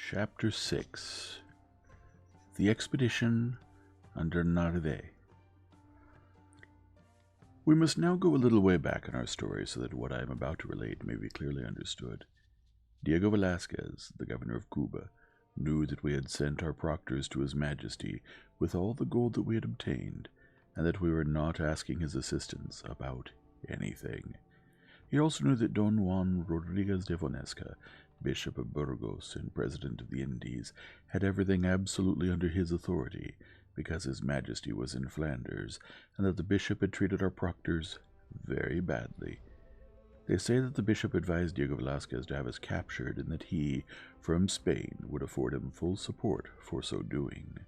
Chapter 6 The Expedition under Narvaez. We must now go a little way back in our story so that what I am about to relate may be clearly understood. Diego Velazquez, the governor of Cuba, knew that we had sent our proctors to His Majesty with all the gold that we had obtained, and that we were not asking his assistance about anything. He also knew that Don Juan Rodriguez de Vonesca, Bishop of Burgos and President of the Indies, had everything absolutely under his authority, because His Majesty was in Flanders, and that the bishop had treated our proctors very badly. They say that the bishop advised Diego Velazquez to have us captured, and that he, from Spain, would afford him full support for so doing.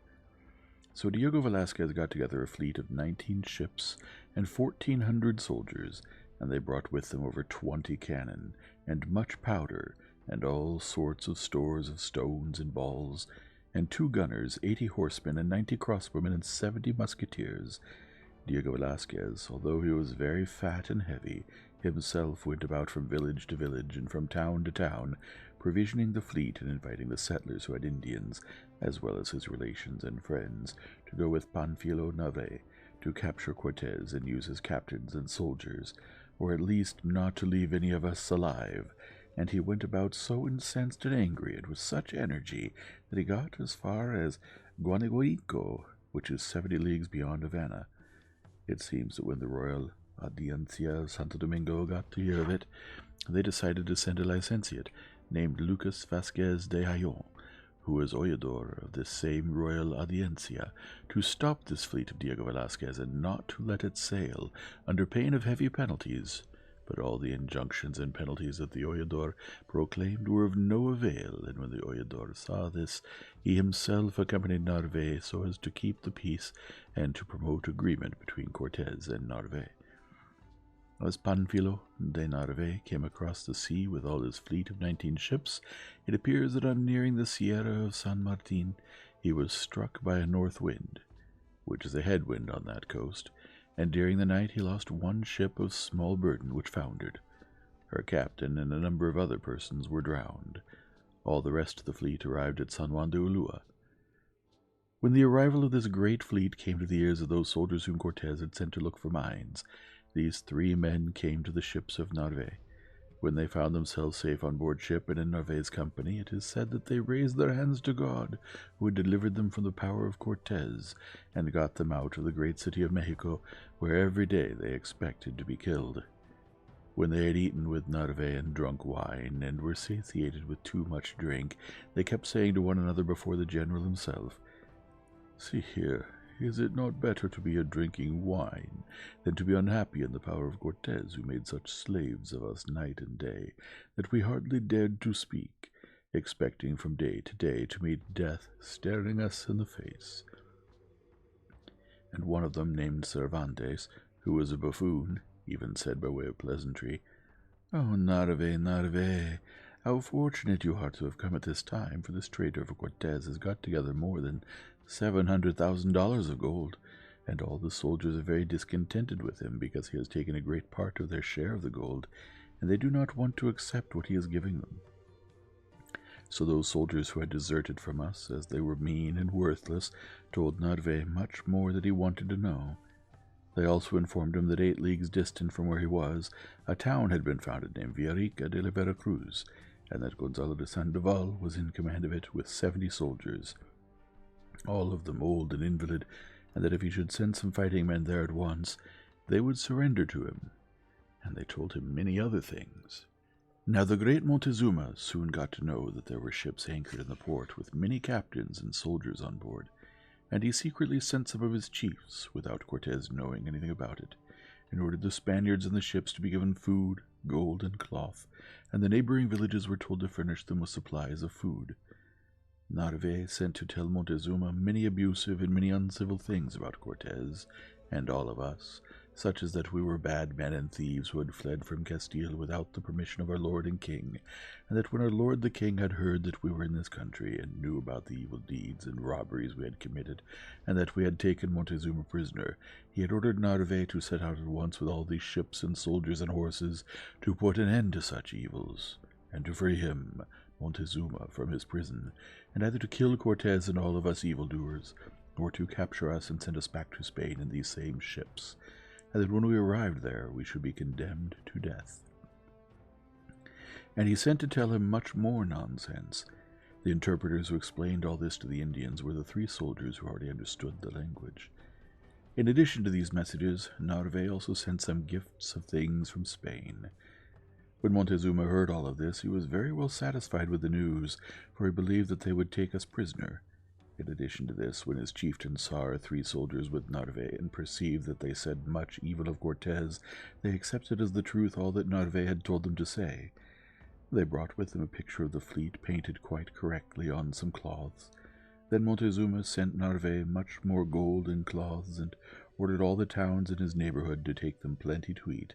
So Diego Velazquez got together a fleet of 19 ships and 1,400 soldiers, and they brought with them over 20 cannon, and much powder, and all sorts of stores of stones and balls, and 2 gunners, 80 horsemen, and 90 crossbowmen, and 70 musketeers. Diego Velazquez, although he was very fat and heavy, himself went about from village to village and from town to town, provisioning the fleet and inviting the settlers who had Indians, as well as his relations and friends, to go with Panfilo Narvaez to capture Cortez and use his captains and soldiers, or at least not to leave any of us alive. And he went about so incensed and angry and with such energy that he got as far as Guanaguaico, which is 70 leagues beyond Havana. It seems that when the Royal Audiencia of Santo Domingo got to hear of it, they decided to send a licentiate named Lucas Vasquez de Hayon, who was oidor of this same Royal Audiencia, to stop this fleet of Diego Velazquez and not to let it sail, under pain of heavy penalties. But all the injunctions and penalties that the oidor proclaimed were of no avail, and when the oidor saw this, he himself accompanied Narvaez so as to keep the peace and to promote agreement between Cortez and Narvaez. As Panfilo de Narvaez came across the sea with all his fleet of 19 ships, it appears that on nearing the Sierra of San Martin, he was struck by a north wind, which is a headwind on that coast, and during the night he lost 1 ship of small burden which foundered. Her captain and a number of other persons were drowned. All the rest of the fleet arrived at San Juan de Ulua. When the arrival of this great fleet came to the ears of those soldiers whom Cortez had sent to look for mines, these 3 men came to the ships of Narvaez. When they found themselves safe on board ship and in Narvaez's company, it is said that they raised their hands to God, who had delivered them from the power of Cortez, and got them out of the great city of Mexico, where every day they expected to be killed. When they had eaten with Narvaez and drunk wine, and were satiated with too much drink, they kept saying to one another before the general himself, "See here, is it not better to be drinking wine than to be unhappy in the power of Cortez, who made such slaves of us night and day, that we hardly dared to speak, expecting from day to day to meet death staring us in the face?" And one of them, named Cervantes, who was a buffoon, even said by way of pleasantry, "Oh, Narvaez, Narvaez, how fortunate you are to have come at this time, for this traitor of Cortez has got together more than $700,000 of gold, and all the soldiers are very discontented with him because he has taken a great part of their share of the gold, and they do not want to accept what he is giving them." So those soldiers who had deserted from us, as they were mean and worthless, told Narvaez much more that he wanted to know. They also informed him that 8 leagues distant from where he was, a town had been founded named Villarica de la Vera Cruz, and that Gonzalo de Sandoval was in command of it with 70 soldiers, all of them old and invalid, and that if he should send some fighting men there at once, they would surrender to him. And they told him many other things. Now the great Montezuma soon got to know that there were ships anchored in the port with many captains and soldiers on board, and he secretly sent some of his chiefs, without Cortez knowing anything about it, and ordered the Spaniards in the ships to be given food, gold, and cloth, and the neighboring villages were told to furnish them with supplies of food. Narvaez sent to tell Montezuma many abusive and many uncivil things about Cortez and all of us, such as that we were bad men and thieves who had fled from Castile without the permission of our lord and king, and that when our lord the king had heard that we were in this country and knew about the evil deeds and robberies we had committed, and that we had taken Montezuma prisoner, he had ordered Narvaez to set out at once with all these ships and soldiers and horses to put an end to such evils, and to free him, Montezuma from his prison, and either to kill Cortez and all of us evildoers, or to capture us and send us back to Spain in these same ships, and that when we arrived there we should be condemned to death. And he sent to tell him much more nonsense. The interpreters who explained all this to the Indians were the 3 soldiers who already understood the language. In addition to these messages, Narvaez also sent some gifts of things from Spain. When Montezuma heard all of this, he was very well satisfied with the news, for he believed that they would take us prisoner. In addition to this, when his chieftains saw our 3 soldiers with Narvaez and perceived that they said much evil of Cortez, they accepted as the truth all that Narvaez had told them to say. They brought with them a picture of the fleet painted quite correctly on some cloths. Then Montezuma sent Narvaez much more gold and cloths, and ordered all the towns in his neighborhood to take them plenty to eat.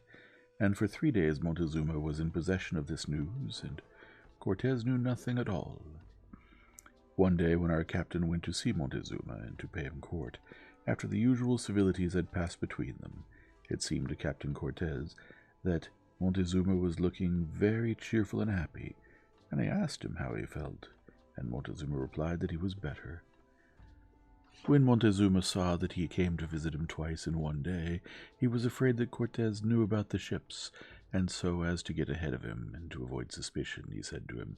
And for 3 days Montezuma was in possession of this news, and Cortez knew nothing at all. One day, when our captain went to see Montezuma and to pay him court, after the usual civilities had passed between them, it seemed to Captain Cortez that Montezuma was looking very cheerful and happy, and he asked him how he felt, and Montezuma replied that he was better. When Montezuma saw that he came to visit him twice in one day, he was afraid that Cortez knew about the ships, and so as to get ahead of him and to avoid suspicion, he said to him,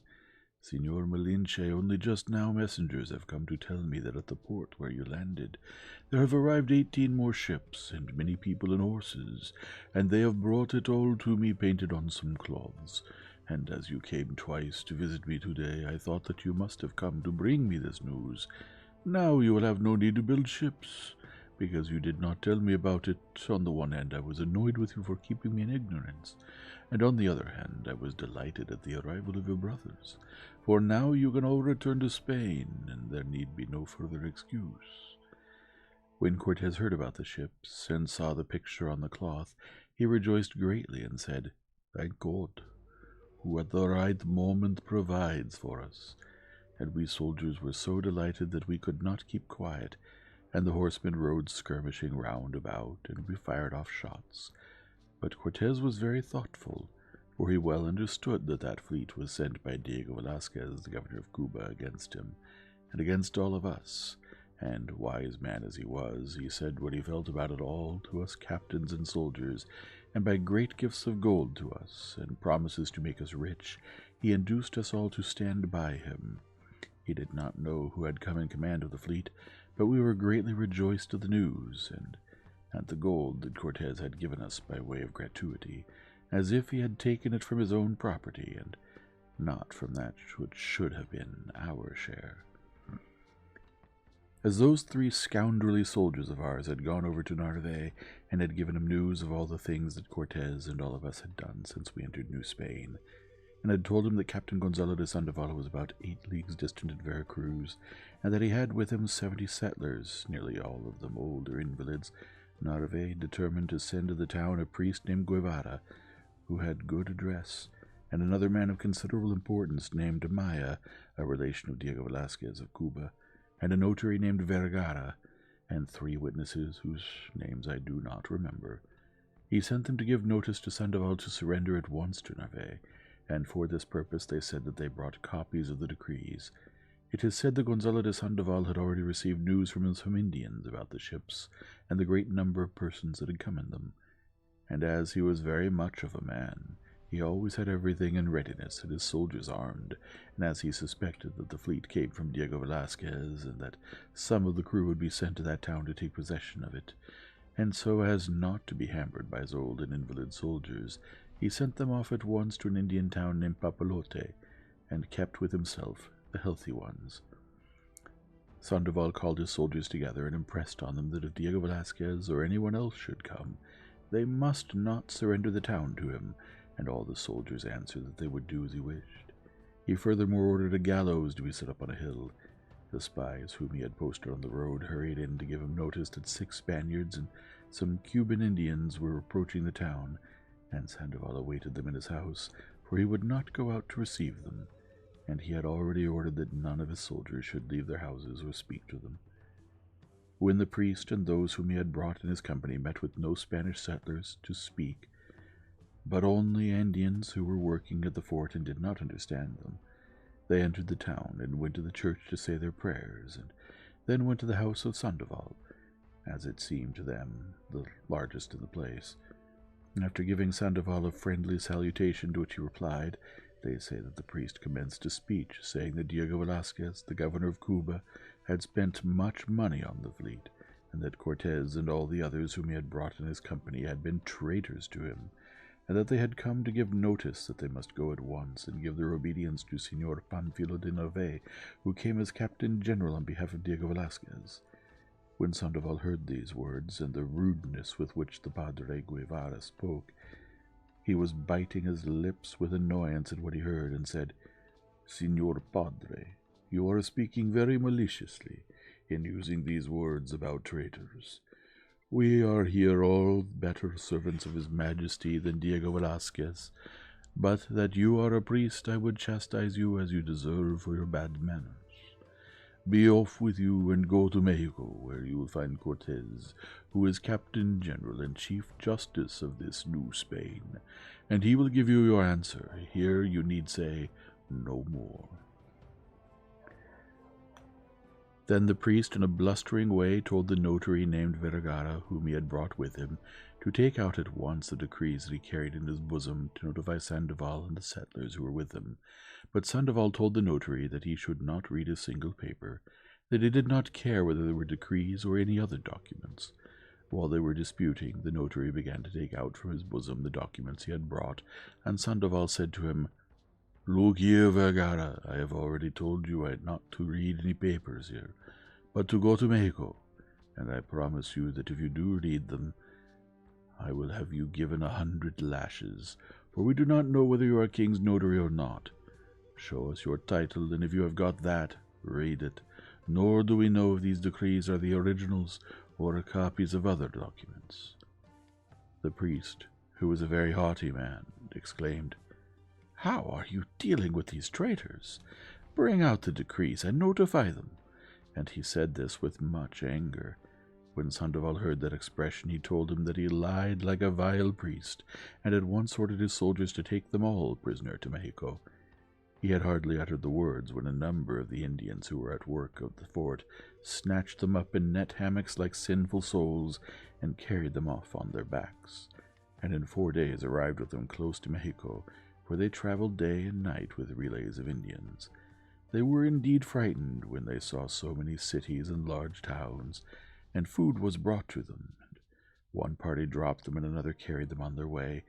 "Signor Malinche, only just now messengers have come to tell me that at the port where you landed there have arrived 18 more ships, and many people and horses, and they have brought it all to me painted on some cloths. And as you came twice to visit me today, I thought that you must have come to bring me this news. Now you will have no need to build ships, because you did not tell me about it. On the one hand, I was annoyed with you for keeping me in ignorance, and on the other hand, I was delighted at the arrival of your brothers, for now you can all return to Spain, and there need be no further excuse." When Cortez heard about the ships, and saw the picture on the cloth, he rejoiced greatly, and said, "Thank God, who at the right moment provides for us." And we soldiers were so delighted that we could not keep quiet, and the horsemen rode skirmishing round about, and we fired off shots. But Cortez was very thoughtful, for he well understood that that fleet was sent by Diego Velazquez, the governor of Cuba, against him, and against all of us, and, wise man as he was, he said what he felt about it all to us captains and soldiers, and by great gifts of gold to us, and promises to make us rich, he induced us all to stand by him. He did not know who had come in command of the fleet, but we were greatly rejoiced at the news, and at the gold that Cortez had given us by way of gratuity, as if he had taken it from his own property, and not from that which should have been our share. As those 3 scoundrelly soldiers of ours had gone over to Narvaez, and had given him news of all the things that Cortez and all of us had done since we entered New Spain, and had told him that Captain Gonzalo de Sandoval was about 8 leagues distant at Veracruz, and that he had with him 70 settlers, nearly all of them older invalids, Narvaez determined to send to the town a priest named Guevara, who had good address, and another man of considerable importance named Maya, a relation of Diego Velazquez of Cuba, and a notary named Vergara, and 3 witnesses whose names I do not remember. He sent them to give notice to Sandoval to surrender at once to Narvaez, and for this purpose they said that they brought copies of the decrees. It is said that Gonzalo de Sandoval had already received news from some Indians about the ships, and the great number of persons that had come in them, and as he was very much of a man, he always had everything in readiness and his soldiers armed, and as he suspected that the fleet came from Diego Velazquez, and that some of the crew would be sent to that town to take possession of it, and so as not to be hampered by his old and invalid soldiers, he sent them off at once to an Indian town named Papalote, and kept with himself the healthy ones. Sandoval called his soldiers together and impressed on them that if Diego Velazquez or anyone else should come, they must not surrender the town to him, and all the soldiers answered that they would do as he wished. He furthermore ordered a gallows to be set up on a hill. The spies whom he had posted on the road hurried in to give him notice that 6 Spaniards and some Cuban Indians were approaching the town, and Sandoval awaited them in his house, for he would not go out to receive them, and he had already ordered that none of his soldiers should leave their houses or speak to them. When the priest and those whom he had brought in his company met with no Spanish settlers to speak, but only Indians who were working at the fort and did not understand them, They entered the town and went to the church to say their prayers, and then went to the house of Sandoval, as it seemed to them the largest in the place. After giving Sandoval a friendly salutation, to which he replied, they say that the priest commenced a speech, saying that Diego Velazquez, the governor of Cuba, had spent much money on the fleet, and that Cortez and all the others whom he had brought in his company had been traitors to him, and that they had come to give notice that they must go at once and give their obedience to Senor Panfilo de Narvaez, who came as captain general on behalf of Diego Velazquez. When Sandoval heard these words, and the rudeness with which the Padre Guevara spoke, he was biting his lips with annoyance at what he heard, and said, "Senor Padre, you are speaking very maliciously in using these words about traitors. We are here all better servants of His Majesty than Diego Velazquez, but that you are a priest I would chastise you as you deserve for your bad manners. Be off with you and go to Mexico, where you will find Cortez, who is Captain General and Chief Justice of this New Spain, and he will give you your answer. Here you need say no more." Then the priest, in a blustering way, told the notary named Vergara, whom he had brought with him, to take out at once the decrees that he carried in his bosom to notify Sandoval and the settlers who were with him. But Sandoval told the notary that he should not read a single paper, that he did not care whether they were decrees or any other documents. While they were disputing, the notary began to take out from his bosom the documents he had brought, and Sandoval said to him, "Look here, Vergara, I have already told you I had not to read any papers here, but to go to Mexico, and I promise you that if you do read them, I will have you given 100 lashes, for we do not know whether you are king's notary or not. Show us your title, and if you have got that, read it, nor do we know if these decrees are the originals or copies of other documents." The priest, who was a very haughty man, exclaimed, "How are you dealing with these traitors? Bring out the decrees and notify them." And he said this with much anger. When Sandoval heard that expression, he told him that he lied like a vile priest, and at once ordered his soldiers to take them all prisoner to Mexico. He had hardly uttered the words when a number of the Indians who were at work at the fort snatched them up in net hammocks like sinful souls and carried them off on their backs, and in 4 days arrived with them close to Mexico, where they traveled day and night with relays of Indians. They were indeed frightened when they saw so many cities and large towns, and food was brought to them. One party dropped them and another carried them on their way,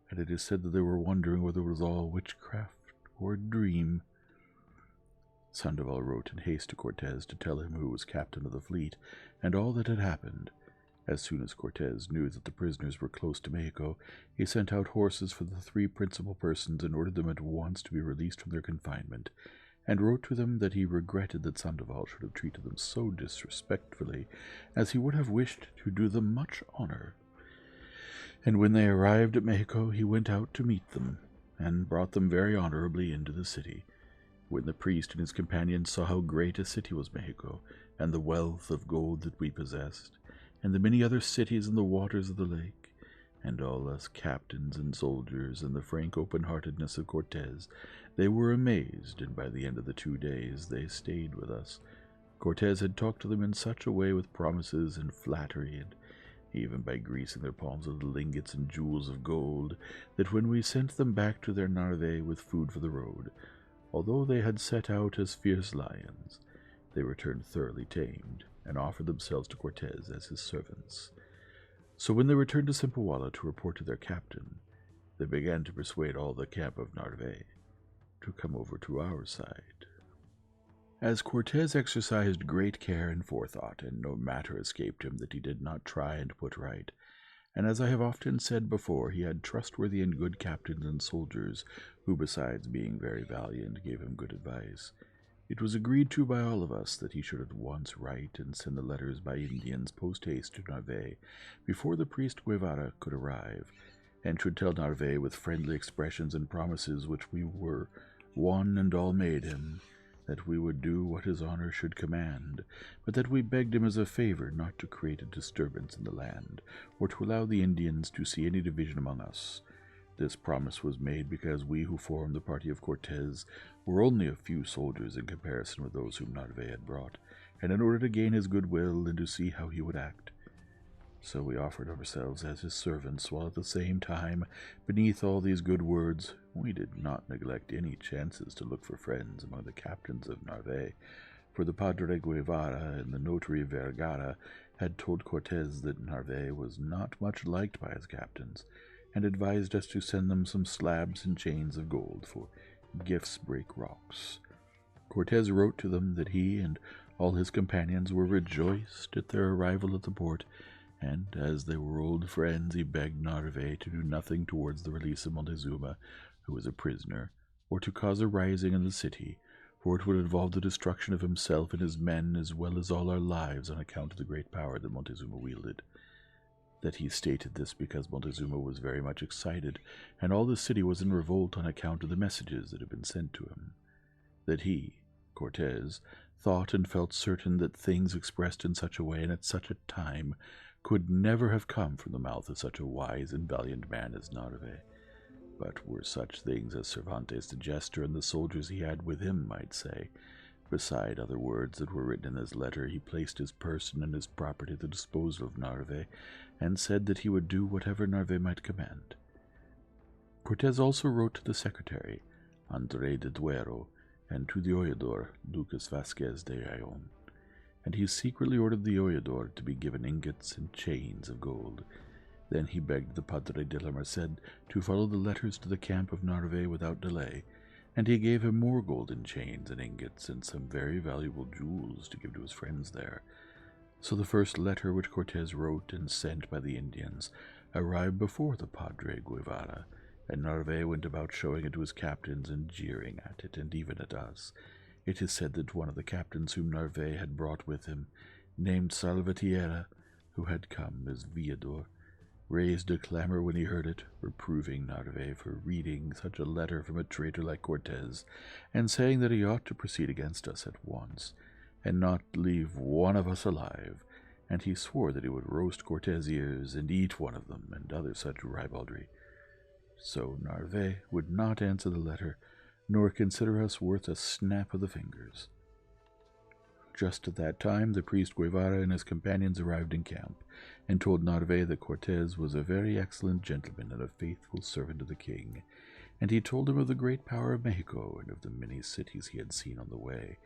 and it is said that they were wondering whether it was all witchcraft or a dream. Sandoval wrote in haste to Cortez to tell him who was captain of the fleet, and all that had happened. As soon as Cortez knew that the prisoners were close to Mexico, he sent out horses for the 3 principal persons and ordered them at once to be released from their confinement, and wrote to them that he regretted that Sandoval should have treated them so disrespectfully, as he would have wished to do them much honor. And when they arrived at Mexico, he went out to meet them, and brought them very honorably into the city. When the priest and his companions saw how great a city was Mexico, and the wealth of gold that we possessed, and the many other cities in the waters of the lake, and all us captains and soldiers, and the frank open-heartedness of Cortez, they were amazed, and by the end of the 2 days they stayed with us. Cortez had talked to them in such a way with promises and flattery, and even by greasing their palms with lingots and jewels of gold, that when we sent them back to their Narvaez with food for the road, although they had set out as fierce lions, they returned thoroughly tamed, and offered themselves to Cortez as his servants. So when they returned to Cempoala to report to their captain, they began to persuade all the camp of Narvaez to come over to our side. As Cortez exercised great care and forethought, and no matter escaped him that he did not try and put right, and as I have often said before, he had trustworthy and good captains and soldiers, who, besides being very valiant, gave him good advice, it was agreed to by all of us that he should at once write and send the letters by Indians post-haste to Narvaez, before the priest Guevara could arrive, and should tell Narvaez with friendly expressions and promises which we were one and all made him, that we would do what his honor should command, but that we begged him as a favor not to create a disturbance in the land, or to allow the Indians to see any division among us, This promise was made because we who formed the party of Cortez were only a few soldiers in comparison with those whom Narvaez had brought, and in order to gain his goodwill and to see how he would act. So we offered ourselves as his servants, while at the same time, beneath all these good words, we did not neglect any chances to look for friends among the captains of Narvaez, for the Padre Guevara and the notary Vergara had told Cortez that Narvaez was not much liked by his captains, and advised us to send them some slabs and chains of gold for gifts break rocks. Cortez wrote to them that he and all his companions were rejoiced at their arrival at the port, and as they were old friends, he begged Narvaez to do nothing towards the release of Montezuma, who was a prisoner, or to cause a rising in the city, for it would involve the destruction of himself and his men as well as all our lives on account of the great power that Montezuma wielded. That he stated this because Montezuma was very much excited, and all the city was in revolt on account of the messages that had been sent to him. That he, Cortez, thought and felt certain that things expressed in such a way and at such a time could never have come from the mouth of such a wise and valiant man as Narvaez, but were such things as Cervantes the jester and the soldiers he had with him might say. Beside other words that were written in his letter, he placed his person and his property at the disposal of Narvaez, and said that he would do whatever Narvaez might command. Cortez also wrote to the secretary, André de Duero, and to the oidor, Lucas Vasquez de Ayllon, and he secretly ordered the oidor to be given ingots and chains of gold. Then he begged the Padre de la Merced to follow the letters to the camp of Narvaez without delay, and he gave him more golden chains and ingots and some very valuable jewels to give to his friends there. So the first letter which Cortez wrote and sent by the Indians arrived before the Padre Guevara, and Narvaez went about showing it to his captains and jeering at it, and even at us. It is said that one of the captains whom Narvaez had brought with him, named Salvatierra, who had come as Viador, raised a clamor when he heard it, reproving Narvaez for reading such a letter from a traitor like Cortez, and saying that he ought to proceed against us at once, and not leave one of us alive, and he swore that he would roast Cortez' ears and eat one of them, and other such ribaldry. So Narvaez would not answer the letter, nor consider us worth a snap of the fingers. Just at that time, the priest Guevara and his companions arrived in camp, and told Narvaez that Cortez was a very excellent gentleman and a faithful servant of the king, and he told him of the great power of Mexico and of the many cities he had seen on the way,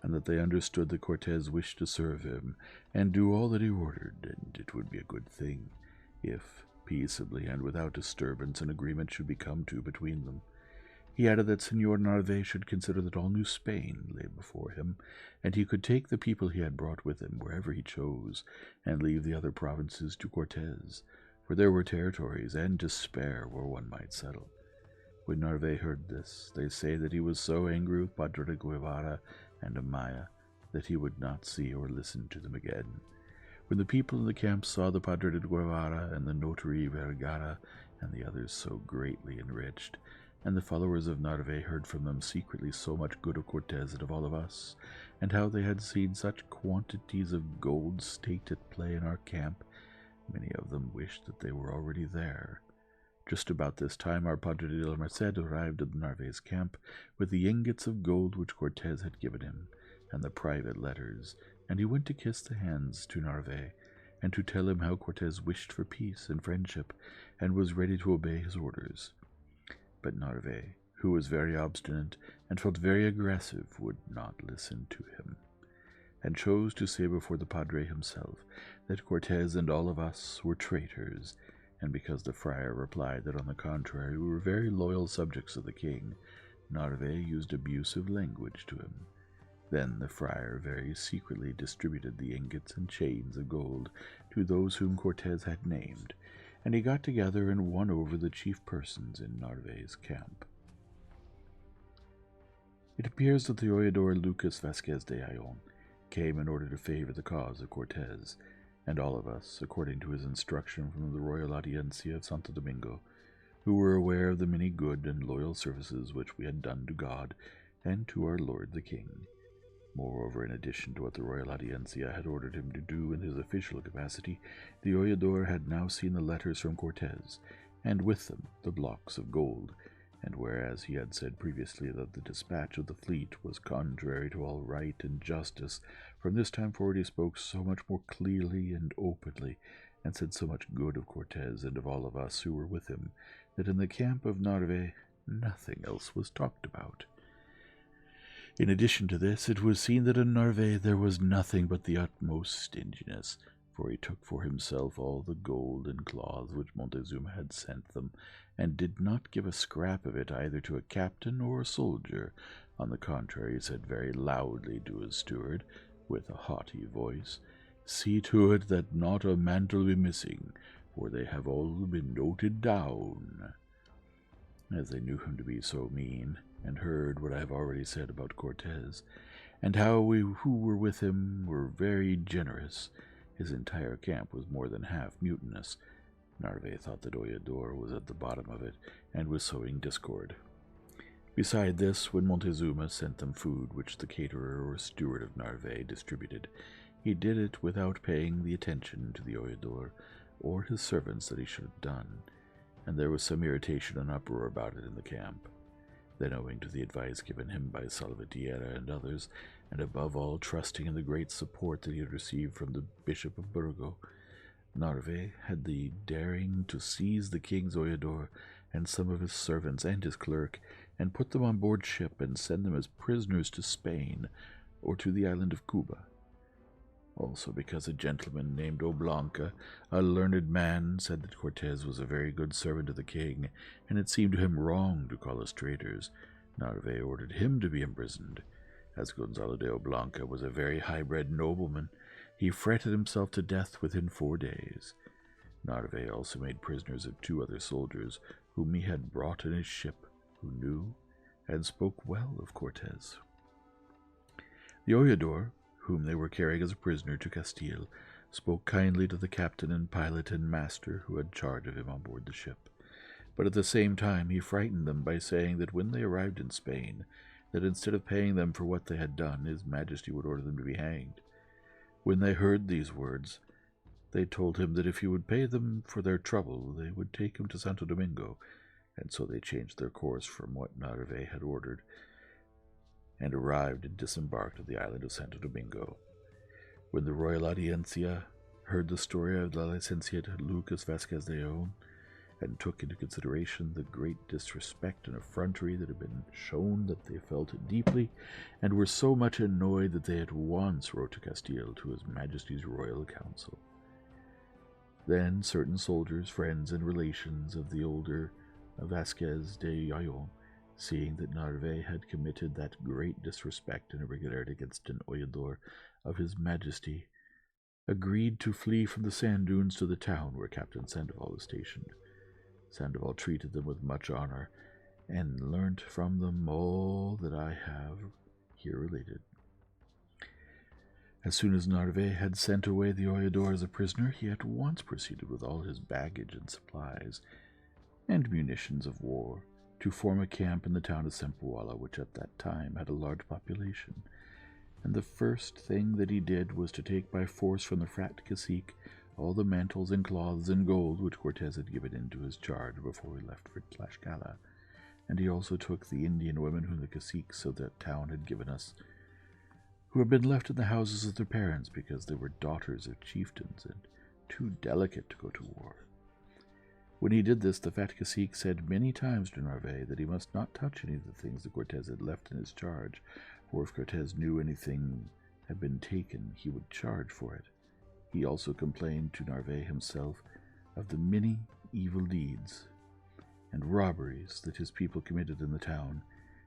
and that they understood that Cortez wished to serve him and do all that he ordered, and it would be a good thing if, peaceably and without disturbance, an agreement should be come to between them. He added that Señor Narvaez should consider that all New Spain lay before him, and he could take the people he had brought with him wherever he chose, and leave the other provinces to Cortez, for there were territories and to spare where one might settle. When Narvaez heard this, they say that he was so angry with Padre Guevara and Amaya that he would not see or listen to them again. When the people in the camp saw the Padre de Guevara and the notary Vergara and the others so greatly enriched, and the followers of Narvaez heard from them secretly so much good of Cortez and of all of us, and how they had seen such quantities of gold staked at play in our camp, many of them wished that they were already there. Just about this time our Padre de la Merced arrived at Narvaez camp with the ingots of gold which Cortez had given him, and the private letters, and he went to kiss the hands to Narvaez, and to tell him how Cortez wished for peace and friendship, and was ready to obey his orders. But Narvaez, who was very obstinate and felt very aggressive, would not listen to him, and chose to say before the Padre himself that Cortez and all of us were traitors, and because the friar replied that on the contrary we were very loyal subjects of the king, Narvaez used abusive language to him. Then the friar very secretly distributed the ingots and chains of gold to those whom Cortez had named, and he got together and won over the chief persons in Narvaez camp. It appears that the oidor Lucas Vasquez de Ayllon came in order to favor the cause of Cortez, and all of us, according to his instruction from the Royal Audiencia of Santo Domingo, who were aware of the many good and loyal services which we had done to God and to our Lord the King. Moreover, in addition to what the Royal Audiencia had ordered him to do in his official capacity, the oidor had now seen the letters from Cortez, and with them the blocks of gold. And whereas he had said previously that the dispatch of the fleet was contrary to all right and justice, from this time forward he spoke so much more clearly and openly, and said so much good of Cortez and of all of us who were with him, that in the camp of Narvaez nothing else was talked about. In addition to this, it was seen that in Narvaez there was nothing but the utmost stinginess, for he took for himself all the gold and cloths which Montezuma had sent them, and did not give a scrap of it either to a captain or a soldier. On the contrary, he said very loudly to his steward, with a haughty voice, "See to it that not a mantle be missing, for they have all been noted down." As they knew him to be so mean, and heard what I have already said about Cortez, and how we who were with him were very generous, his entire camp was more than half mutinous. Narvaez thought that Oyador was at the bottom of it, and was sowing discord. Beside this, when Montezuma sent them food which the caterer or steward of Narvaez distributed, he did it without paying the attention to the Oyador or his servants that he should have done, and there was some irritation and uproar about it in the camp. Then, owing to the advice given him by Salvatierra and others, and above all trusting in the great support that he had received from the Bishop of Burgos, Narvaez had the daring to seize the king's Oyador and some of his servants and his clerk, and put them on board ship and send them as prisoners to Spain or to the island of Cuba. Also because a gentleman named Oblanca, a learned man, said that Cortez was a very good servant of the king, and it seemed to him wrong to call us traitors, Narvaez ordered him to be imprisoned. As Gonzalo de Oblanca was a very high-bred nobleman, he fretted himself to death within 4 days. Narvaez also made prisoners of 2 other soldiers, whom he had brought in his ship, who knew and spoke well of Cortez. The Oyador, whom they were carrying as a prisoner to Castile, spoke kindly to the captain and pilot and master who had charge of him on board the ship, but at the same time he frightened them by saying that when they arrived in Spain, that instead of paying them for what they had done, his majesty would order them to be hanged. When they heard these words, they told him that if he would pay them for their trouble, they would take him to Santo Domingo, and so they changed their course from what Narvaez had ordered, and arrived and disembarked at the island of Santo Domingo. When the Royal Audiencia heard the story of La Licenciate Lucas Vasquez de Leon, and took into consideration the great disrespect and effrontery that had been shown, that they felt it deeply, and were so much annoyed that they at once wrote to Castile to His Majesty's Royal Council. Then certain soldiers, friends, and relations of the older Vasquez de Leon, seeing that Narvaez had committed that great disrespect and irregularity against an Oyador of His Majesty, agreed to flee from the sand dunes to the town where Captain Sandoval was stationed. Sandoval treated them with much honor, and learnt from them all that I have here related. As soon as Narvaez had sent away the Oyador as a prisoner, he at once proceeded with all his baggage and supplies, and munitions of war, to form a camp in the town of Sempoala, which at that time had a large population. And the first thing that he did was to take by force from the frat cacique all the mantles and cloths and gold which Cortez had given into his charge before he left for Tlaxcala, and he also took the Indian women whom the caciques of that town had given us, who had been left in the houses of their parents because they were daughters of chieftains and too delicate to go to war. When he did this, the fat cacique said many times to Narvaez that he must not touch any of the things that Cortez had left in his charge, for if Cortez knew anything had been taken, he would charge for it. He also complained to Narvaez himself of the many evil deeds and robberies that his people committed in the town,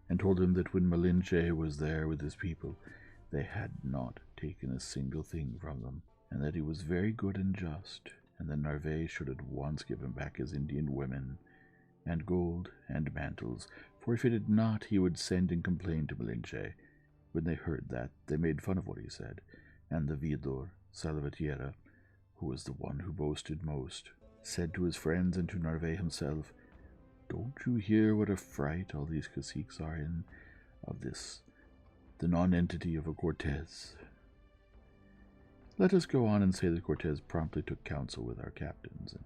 and told him that when Malinche was there with his people, they had not taken a single thing from them, and that he was very good and just, and that Narvaez should at once give him back his Indian women, and gold, and mantles, for if he did not, he would send and complain to Malinche. When they heard that, they made fun of what he said, and the Veedor, Salvatierra, who was the one who boasted most, said to his friends and to Narvaez himself, "Don't you hear what a fright all these caciques are in of this, the non-entity of a Cortez?" Let us go on and say that Cortez promptly took counsel with our captains, and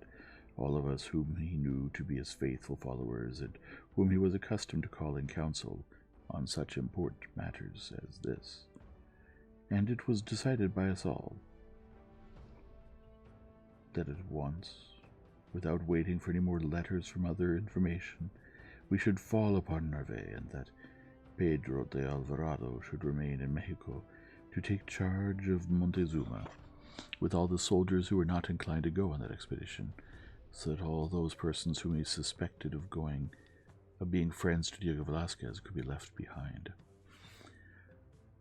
all of us whom he knew to be his faithful followers, and whom he was accustomed to call in council on such important matters as this. And it was decided by us all that at once, without waiting for any more letters from other information, we should fall upon Narvaez, and that Pedro de Alvarado should remain in Mexico to take charge of Montezuma, with all the soldiers who were not inclined to go on that expedition, so that all those persons whom he suspected of being friends to Diego Velazquez could be left behind.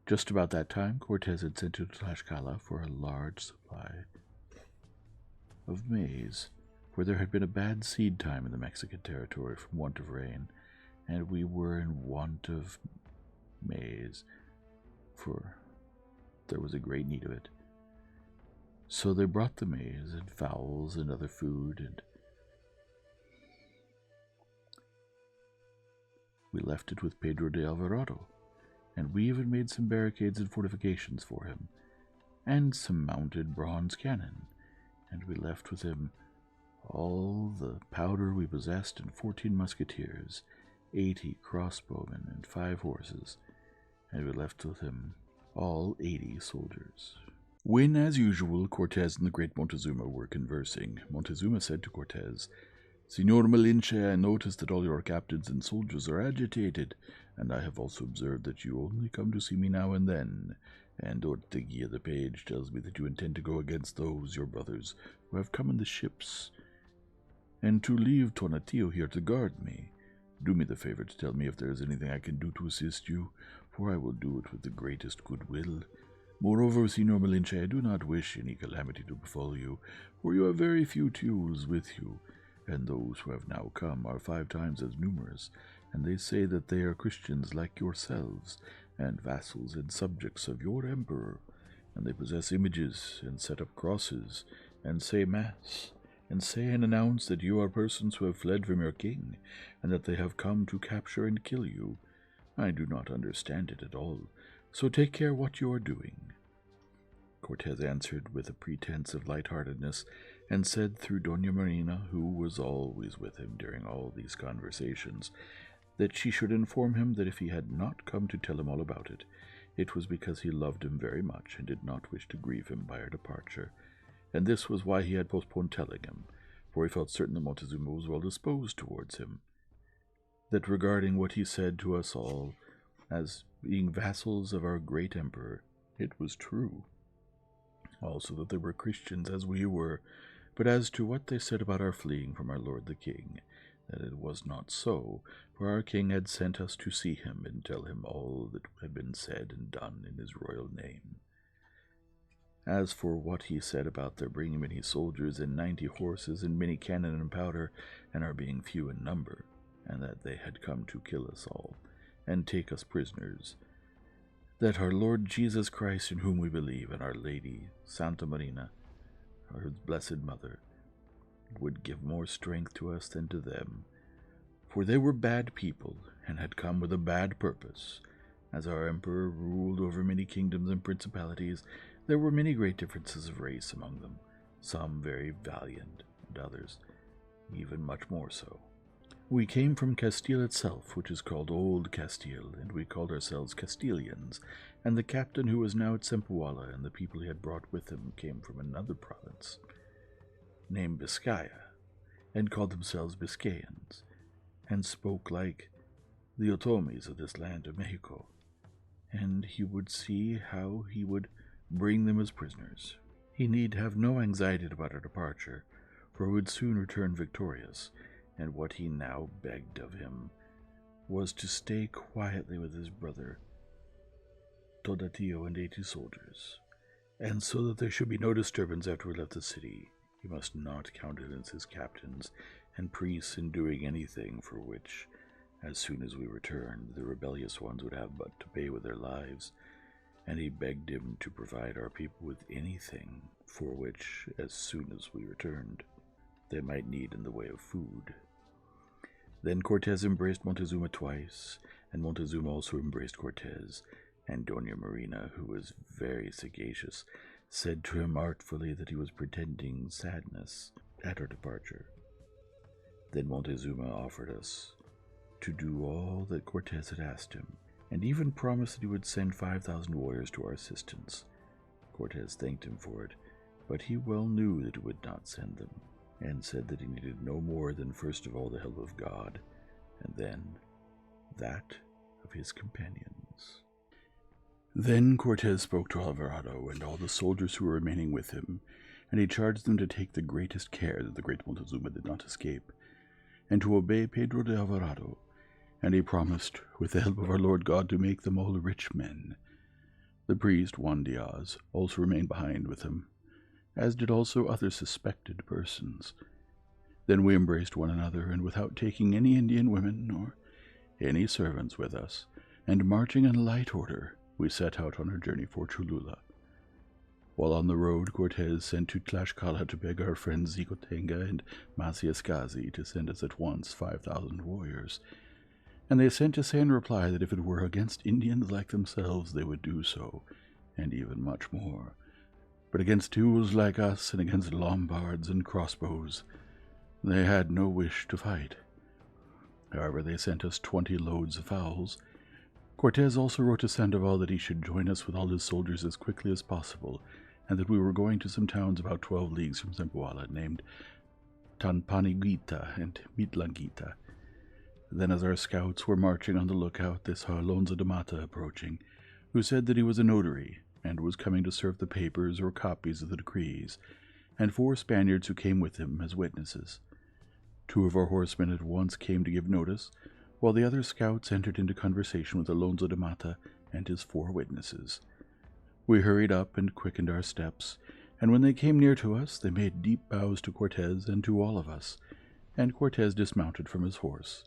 Just about that time, Cortez had sent to Tlaxcala for a large supply of maize, for there had been a bad seed time in the Mexican territory from want of rain, and we were in want of maize, for there was a great need of it. So they brought the maize and fowls and other food, and we left it with Pedro de Alvarado, and we even made some barricades and fortifications for him, and some mounted bronze cannon, and we left with him all the powder we possessed and 14 musketeers, 80 crossbowmen, and 5 horses, and we left with him all 80 soldiers. When, as usual, Cortez and the great Montezuma were conversing, Montezuma said to Cortez, "Senor Malinche, I notice that all your captains and soldiers are agitated, and I have also observed that you only come to see me now and then, and Ortegui the page tells me that you intend to go against those, your brothers, who have come in the ships, and to leave Tonatiuh here to guard me. Do me the favor to tell me if there is anything I can do to assist you, for I will do it with the greatest goodwill. Moreover, Senor Malinche, I do not wish any calamity to befall you, for you have very few Teules with you, and those who have now come are 5 times as numerous, and they say that they are Christians like yourselves, and vassals and subjects of your emperor, and they possess images, and set up crosses, and say Mass, and say and announce that you are persons who have fled from your king, and that they have come to capture and kill you. I do not understand it at all, so take care what you are doing." Cortez answered with a pretense of lightheartedness, and said through Doña Marina, who was always with him during all these conversations, that she should inform him that if he had not come to tell him all about it, it was because he loved him very much and did not wish to grieve him by her departure, and this was why he had postponed telling him, for he felt certain that Montezuma was well disposed towards him. That regarding what he said to us all, as being vassals of our great emperor, it was true. Also that they were Christians as we were, but as to what they said about our fleeing from our lord the king, that it was not so, for our king had sent us to see him and tell him all that had been said and done in his royal name. As for what he said about their bringing many soldiers and 90 horses and many cannon and powder, and our being few in number, and that they had come to kill us all, and take us prisoners, that our Lord Jesus Christ, in whom we believe, and our Lady, Santa Marina, our Blessed Mother, would give more strength to us than to them, for they were bad people, and had come with a bad purpose. As our emperor ruled over many kingdoms and principalities, there were many great differences of race among them, some very valiant, and others even much more so. We came from Castile itself, which is called Old Castile, and we called ourselves Castilians, and the captain who was now at Sempoala and the people he had brought with him came from another province, named Biscaya, and called themselves Biscayans, and spoke like the Otomis of this land of Mexico, and he would see how he would bring them as prisoners. He need have no anxiety about our departure, for we would soon return victorious, and what he now begged of him was to stay quietly with his brother Tonatiuh and 80 soldiers, and so that there should be no disturbance after we left the city. He must not countenance his captains and priests in doing anything for which, as soon as we returned, the rebellious ones would have but to pay with their lives, and he begged him to provide our people with anything for which, as soon as we returned, they might need in the way of food. Then Cortez embraced Montezuma twice, and Montezuma also embraced Cortez, and Doña Marina, who was very sagacious, said to him artfully that he was pretending sadness at our departure, Then Montezuma offered us to do all that Cortez had asked him, and even promised that he would send 5,000 warriors to our assistance. Cortez thanked him for it, but he well knew that he would not send them, and said that he needed no more than first of all the help of God, and then that of his companions. Then Cortez spoke to Alvarado and all the soldiers who were remaining with him, and he charged them to take the greatest care that the great Montezuma did not escape, and to obey Pedro de Alvarado, and he promised, with the help of our Lord God, to make them all rich men. The priest, Juan Diaz, also remained behind with him, as did also other suspected persons. Then we embraced one another, and without taking any Indian women nor any servants with us, and marching in light order, we set out on our journey for Cholula. While on the road, Cortez sent to Tlaxcala to beg our friends Xicotenga and Maciascazi to send us at once 5,000 warriors, and they sent to say in reply that if it were against Indians like themselves, they would do so, and even much more. But against tools like us, and against Lombards and crossbows, they had no wish to fight. However, they sent us 20 loads of fowls. Cortez also wrote to Sandoval that he should join us with all his soldiers as quickly as possible, and that we were going to some towns about 12 leagues from Zempoala, named Tanpaniguita and Mitlanguita. Then as our scouts were marching on the lookout, they saw Alonso de Mata approaching, who said that he was a notary, and was coming to serve the papers or copies of the decrees, and 4 Spaniards who came with him as witnesses. 2 of our horsemen at once came to give notice, while the other scouts entered into conversation with Alonso de Mata and his 4 witnesses. We hurried up and quickened our steps, and when they came near to us, they made deep bows to Cortez and to all of us, and Cortez dismounted from his horse.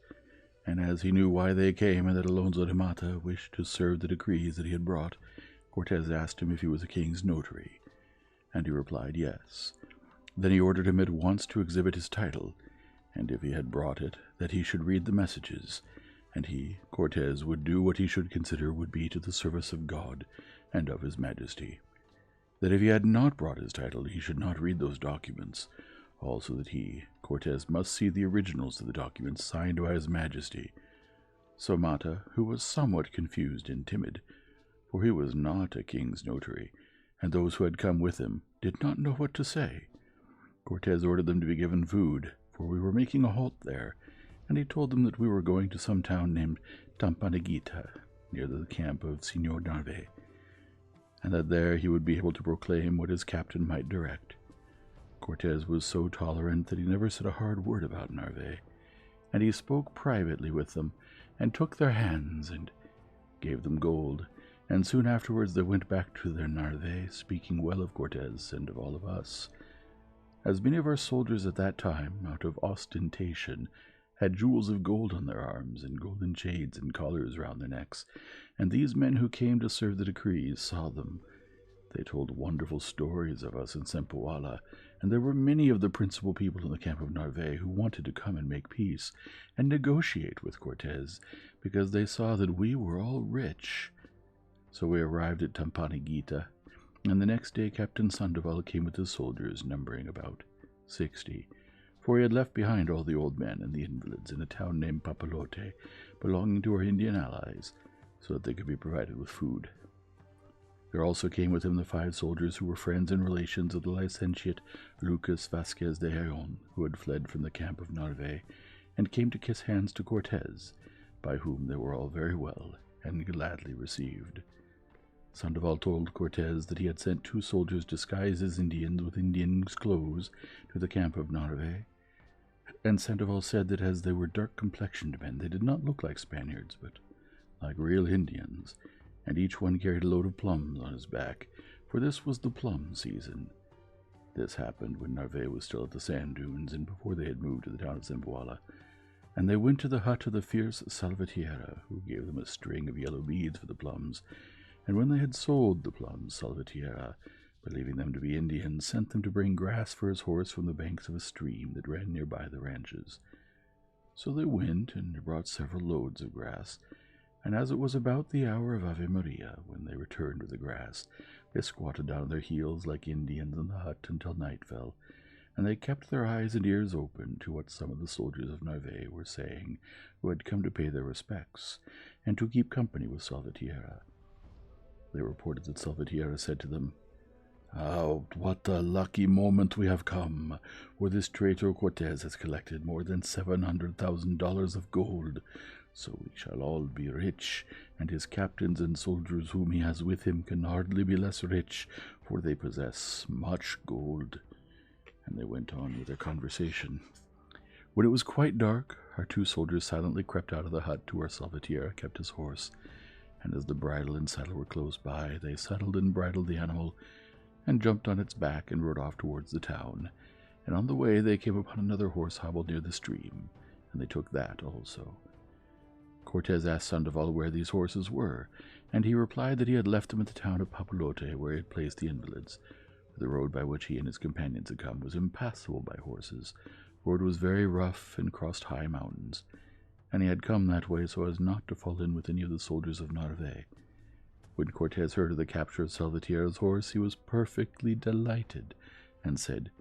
And as he knew why they came, and that Alonso de Mata wished to serve the decrees that he had brought, Cortez asked him if he was a king's notary, and he replied yes. Then he ordered him at once to exhibit his title, and if he had brought it, that he should read the messages, and he, Cortez, would do what he should consider would be to the service of God and of his majesty. That if he had not brought his title, he should not read those documents, also that he, Cortez, must see the originals of the documents signed by his majesty. So Mata, who was somewhat confused and timid, for he was not a king's notary, and those who had come with him did not know what to say. Cortez ordered them to be given food, for we were making a halt there, and he told them that we were going to some town named Tampaniguita, near the camp of Señor Narvaez, and that there he would be able to proclaim what his captain might direct. Cortez was so tolerant that he never said a hard word about Narvaez, and he spoke privately with them, and took their hands, and gave them gold, and soon afterwards they went back to their Narvaez, speaking well of Cortez and of all of us. As many of our soldiers at that time, out of ostentation, had jewels of gold on their arms, and golden shades and collars round their necks, and these men who came to serve the decrees saw them. They told wonderful stories of us in Zempoala, and there were many of the principal people in the camp of Narvaez who wanted to come and make peace, and negotiate with Cortez, because they saw that we were all rich. So we arrived at Tampaniguita, and the next day Captain Sandoval came with his soldiers, numbering about 60, for he had left behind all the old men and the invalids in a town named Papalote, belonging to our Indian allies, so that they could be provided with food. There also came with him the 5 soldiers who were friends and relations of the licentiate Lucas Vasquez de Ayllon, who had fled from the camp of Narvaez, and came to kiss hands to Cortez, by whom they were all very well and gladly received. Sandoval told Cortez that he had sent 2 soldiers disguised as Indians with Indians' clothes to the camp of Narvaez, and Sandoval said that as they were dark-complexioned men, they did not look like Spaniards, but like real Indians, and each one carried a load of plums on his back, for this was the plum season. This happened when Narvaez was still at the sand dunes, and before they had moved to the town of Zempoala, and they went to the hut of the fierce Salvatierra, who gave them a string of yellow beads for the plums, and when they had sold the plums, Salvatierra, believing them to be Indians, sent them to bring grass for his horse from the banks of a stream that ran nearby the ranches. So they went and brought several loads of grass, and as it was about the hour of Ave Maria, when they returned with the grass, they squatted down on their heels like Indians in the hut until night fell, and they kept their eyes and ears open to what some of the soldiers of Narvaez were saying, who had come to pay their respects, and to keep company with Salvatierra. They reported that Salvatierra said to them, "Oh, what a lucky moment we have come, for this traitor Cortez has collected more than $700,000 of gold, so we shall all be rich, and his captains and soldiers whom he has with him can hardly be less rich, for they possess much gold." And they went on with their conversation. When it was quite dark, our two soldiers silently crept out of the hut to where Salvatierra kept his horse, and as the bridle and saddle were close by, they saddled and bridled the animal, and jumped on its back and rode off towards the town. And on the way they came upon another horse hobbled near the stream, and they took that also. Cortez asked Sandoval where these horses were, and he replied that he had left them at the town of Papalote, where he had placed the invalids. The road by which he and his companions had come was impassable by horses, for it was very rough and crossed high mountains, and he had come that way so as not to fall in with any of the soldiers of Narvaez. When Cortez heard of the capture of Salvatierra's horse, he was perfectly delighted, and said,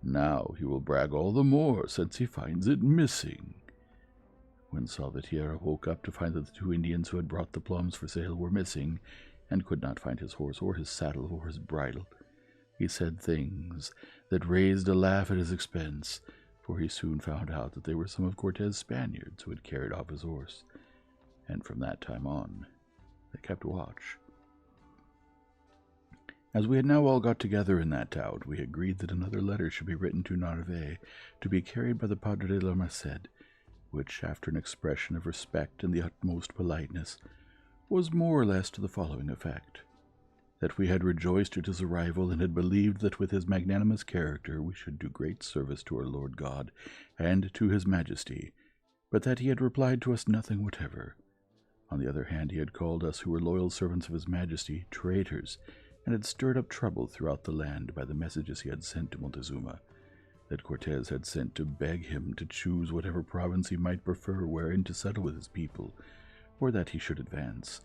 "Now he will brag all the more, since he finds it missing." When Salvatierra woke up to find that the two Indians who had brought the plums for sale were missing, and could not find his horse or his saddle or his bridle, he said things that raised a laugh at his expense, for he soon found out that they were some of Cortez's Spaniards who had carried off his horse, and from that time on they kept watch. As we had now all got together in that town, we agreed that another letter should be written to Narvaez, to be carried by the Padre de la Merced, which, after an expression of respect and the utmost politeness, was more or less to the following effect: that we had rejoiced at his arrival, and had believed that with his magnanimous character we should do great service to our Lord God and to his Majesty, but that he had replied to us nothing whatever. On the other hand, he had called us, who were loyal servants of his Majesty, traitors, and had stirred up trouble throughout the land by the messages he had sent to Montezuma, that Cortez had sent to beg him to choose whatever province he might prefer wherein to settle with his people, or that he should advance,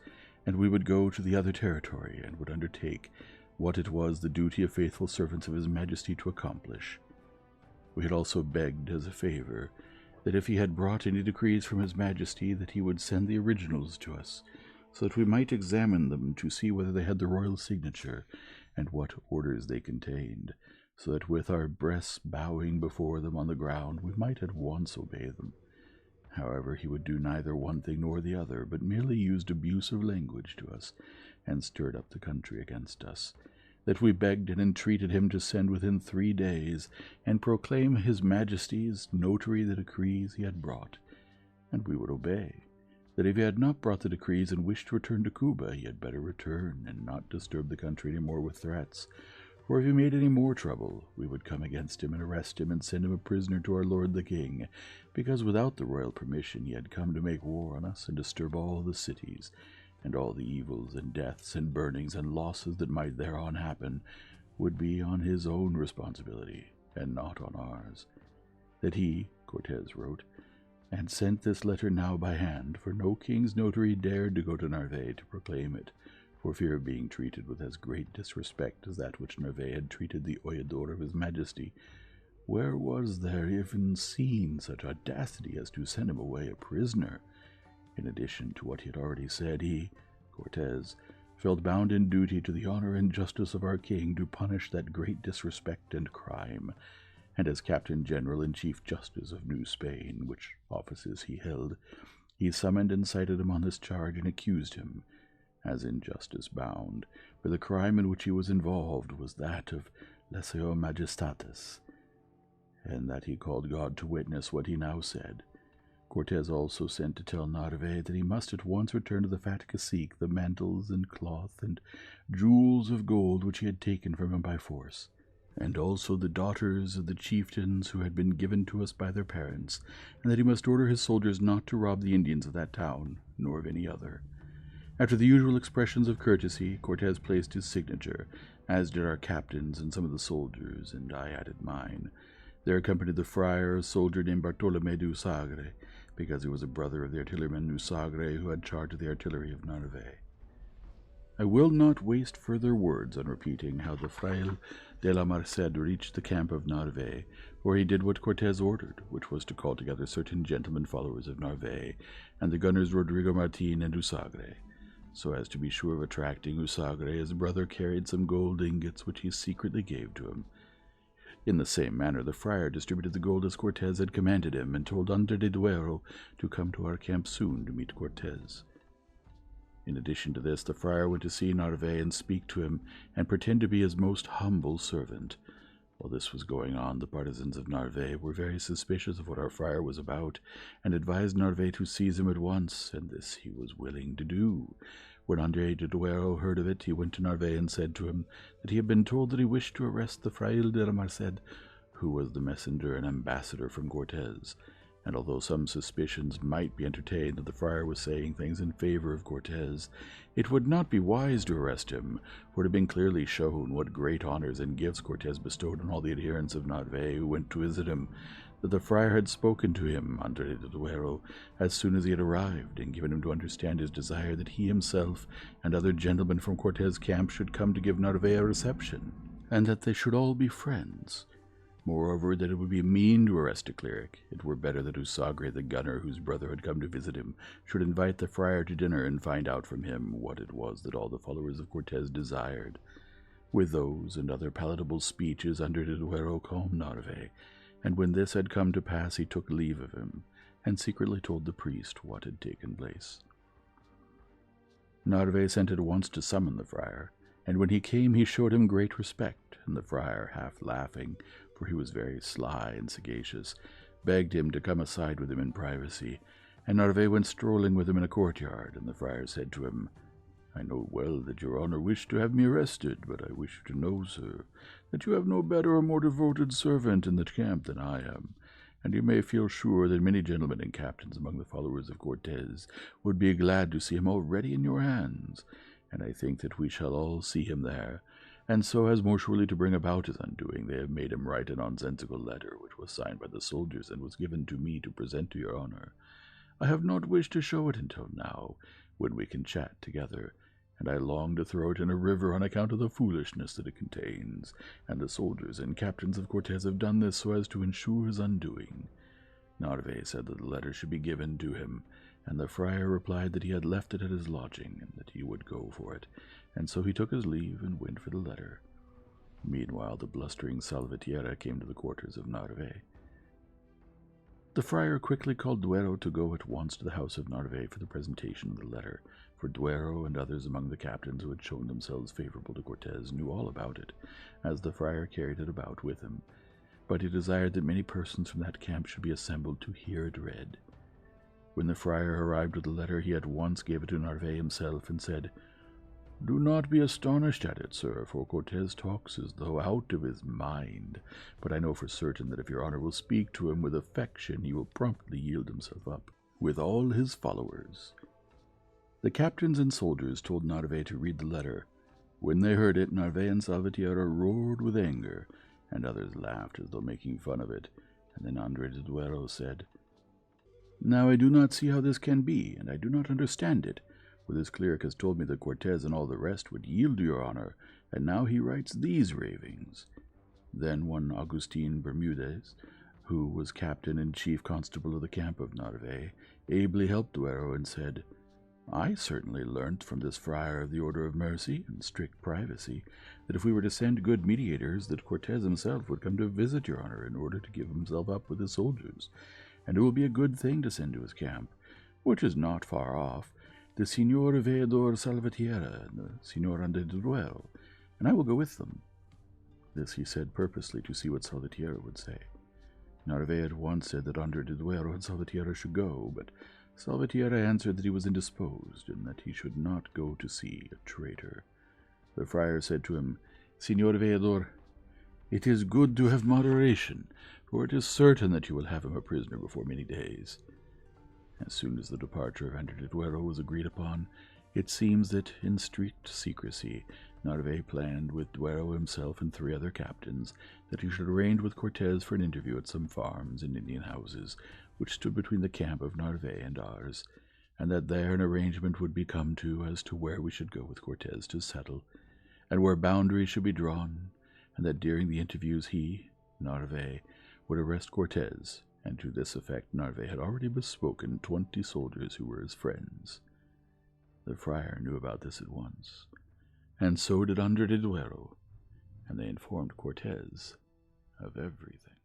and we would go to the other territory, and would undertake what it was the duty of faithful servants of his Majesty to accomplish. We had also begged as a favor that if he had brought any decrees from his Majesty, that he would send the originals to us, so that we might examine them to see whether they had the royal signature, and what orders they contained, so that with our breasts bowing before them on the ground we might at once obey them. However, he would do neither one thing nor the other, but merely used abusive language to us, and stirred up the country against us, that we begged and entreated him to send within 3 days, and proclaim his Majesty's notary the decrees he had brought, and we would obey; that if he had not brought the decrees and wished to return to Cuba, he had better return, and not disturb the country any more with threats, for if he made any more trouble, we would come against him and arrest him and send him a prisoner to our lord the king, because without the royal permission he had come to make war on us and disturb all the cities, and all the evils and deaths and burnings and losses that might thereon happen would be on his own responsibility, and not on ours. That he, Cortez wrote, and sent this letter now by hand, for no king's notary dared to go to Narvaez to proclaim it, for fear of being treated with as great disrespect as that which Narvaez had treated the Oidor of his Majesty. Where was there even seen such audacity as to send him away a prisoner? In addition to what he had already said, he, Cortez, felt bound in duty to the honor and justice of our king to punish that great disrespect and crime, and as Captain General and Chief Justice of New Spain, which offices he held, he summoned and cited him on this charge and accused him, as in justice bound, for the crime in which he was involved was that of lesa majestatis, and that he called God to witness what he now said. Cortez also sent to tell Narvaez that he must at once return to the fat cacique the mantles and cloth and jewels of gold which he had taken from him by force, and also the daughters of the chieftains who had been given to us by their parents, and that he must order his soldiers not to rob the Indians of that town, nor of any other. After the usual expressions of courtesy, Cortez placed his signature, as did our captains and some of the soldiers, and I added mine. There accompanied the friar a soldier named Bartolome de Usagre, because he was a brother of the artilleryman Usagre, who had charge of the artillery of Narvaez. I will not waste further words on repeating how the fraile de la Merced reached the camp of Narvaez, for he did what Cortez ordered, which was to call together certain gentlemen followers of Narvaez, and the gunners Rodrigo Martin and Usagre. So as to be sure of attracting Usagre, his brother carried some gold ingots which he secretly gave to him. In the same manner the friar distributed the gold as Cortez had commanded him, and told Andre de Duero to come to our camp soon to meet Cortez. In addition to this, the friar went to see Narvaez and speak to him, and pretend to be his most humble servant. While this was going on, the partisans of Narvaez were very suspicious of what our friar was about, and advised Narvaez to seize him at once, and this he was willing to do. When Andre de Duero heard of it, he went to Narvaez and said to him that he had been told that he wished to arrest the fraile de la Merced, who was the messenger and ambassador from Cortez. And although some suspicions might be entertained that the friar was saying things in favor of Cortez, it would not be wise to arrest him, for it had been clearly shown what great honors and gifts Cortez bestowed on all the adherents of Narvaez who went to visit him, that the friar had spoken to him, Andre de Duero, as soon as he had arrived, and given him to understand his desire that he himself and other gentlemen from Cortez's camp should come to give Narvaez a reception, and that they should all be friends. Moreover, that it would be mean to arrest a cleric. It were better that Usagre, the gunner, whose brother had come to visit him, should invite the friar to dinner and find out from him what it was that all the followers of Cortez desired. With those and other palatable speeches, Andre de Duero calmed Narvaez, and when this had come to pass, he took leave of him, and secretly told the priest what had taken place. Narvaez sent at once to summon the friar, and when he came he showed him great respect, and the friar, half laughing, for he was very sly and sagacious, begged him to come aside with him in privacy, and Narvaez went strolling with him in a courtyard, and the friar said to him, "I know well that your honor wished to have me arrested, but I wish you to know, sir, that you have no better or more devoted servant in the camp than I am, and you may feel sure that many gentlemen and captains among the followers of Cortez would be glad to see him already in your hands, and I think that we shall all see him there. And so, as more surely to bring about his undoing, they have made him write a nonsensical letter, which was signed by the soldiers and was given to me to present to your honor. I have not wished to show it until now, when we can chat together, and I long to throw it in a river on account of the foolishness that it contains, and the soldiers and captains of Cortez have done this so as to ensure his undoing." Narvaez said that the letter should be given to him, and the friar replied that he had left it at his lodging, and that he would go for it, and so he took his leave and went for the letter. Meanwhile, the blustering Salvatierra came to the quarters of Narvaez. The friar quickly called Duero to go at once to the house of Narvaez for the presentation of the letter, for Duero and others among the captains who had shown themselves favorable to Cortez knew all about it, as the friar carried it about with him, but he desired that many persons from that camp should be assembled to hear it read. When the friar arrived with the letter, he at once gave it to Narvaez himself, and said, "Do not be astonished at it, sir, for Cortez talks as though out of his mind, but I know for certain that if your honor will speak to him with affection, he will promptly yield himself up, with all his followers." The captains and soldiers told Narvaez to read the letter. When they heard it, Narvaez and Salvatierra roared with anger, and others laughed as though making fun of it, and then Andre de Duero said, "Now I do not see how this can be, and I do not understand it, for this cleric has told me that Cortez and all the rest would yield to your honor, and now he writes these ravings." Then one Agustin Bermudez, who was captain and chief constable of the camp of Narvaez, ably helped Duero and said, "I certainly learnt from this friar of the Order of Mercy, in strict privacy, that if we were to send good mediators, that Cortez himself would come to visit your honor in order to give himself up with his soldiers, and it will be a good thing to send to his camp, which is not far off, the Signor Veedor Salvatierra and the Signor Andre de Duero, and I will go with them." This he said purposely to see what Salvatierra would say. Narvaez at once said that Andre de Duero and Salvatierra should go, but Salvatierra answered that he was indisposed, and that he should not go to see a traitor. The friar said to him, "Signor Veedor, it is good to have moderation, for it is certain that you will have him a prisoner before many days." As soon as the departure of Andre de Duero was agreed upon, it seems that, in strict secrecy, Narvaez planned with Duero himself and 3 other captains that he should arrange with Cortez for an interview at some farms and Indian houses which stood between the camp of Narvaez and ours, and that there an arrangement would be come to as to where we should go with Cortez to settle, and where boundaries should be drawn, and that during the interviews he, Narvaez, would arrest Cortez, and to this effect Narvaez had already bespoken 20 soldiers who were his friends. The friar knew about this at once, and so did Andre de Duero, and they informed Cortez of everything.